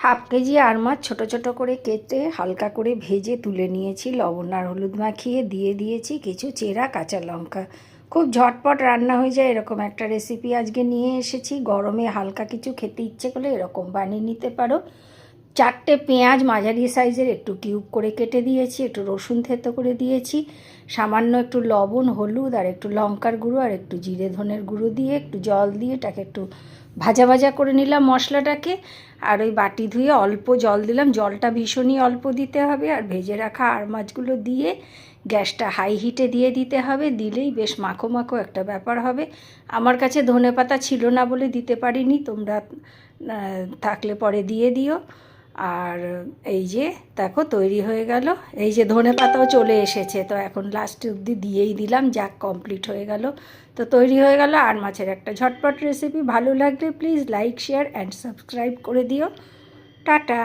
Half KG আর মাছ ছোটো ছোটো করে কেটে হালকা করে ভেজে তুলে নিয়েছি, লবণ আর হলুদ মাখিয়ে দিয়ে দিয়েছি কিছু চেরা কাঁচা লঙ্কা। খুব ঝটপট রান্না হয়ে যায় এরকম একটা রেসিপি আজকে নিয়ে এসেছি। গরমে হালকা কিছু খেতে ইচ্ছে করলে এরকম বানিয়ে নিতে পারো। 4টে পেঁয়াজ মাঝারি সাইজের একটু কিউব করে কেটে দিয়েছি, একটু রসুন থেতো করে দিয়েছি, সামান্য একটু লবণ, হলুদ আর একটু লঙ্কার গুঁড়ো আর একটু জিরে ধনের গুঁড়ো দিয়ে একটু জল দিয়ে এটাকে একটু ভাজা ভাজা করে নিলাম মশলাটাকে। আর ওই বাটি ধুয়ে অল্প জল দিলাম, জলটা ভীষণই অল্প দিতে হবে। আর ভেজে রাখা আর মাছগুলো দিয়ে গ্যাসটা হাই হিটে দিয়ে দিতে হবে, দিলেই বেশ মাখো মাখো একটা ব্যাপার হবে। আমার কাছে ধনেপাতা ছিল না বলে দিতে পারিনি, তোমরা থাকলে পরে দিয়ে দিও। আর এই যে দেখো তৈরি হয়ে গেল, এই যে ধনেপাতাও চলে এসেছে, তো এখন লাস্ট অবধি দিয়েই দিলাম, যাক কমপ্লিট হয়ে গেল। তো তৈরি হয়ে গেল আর মাছের একটা ঝটপট রেসিপি। ভালো লাগলে please like, share and subscribe করে দিও। টাটা।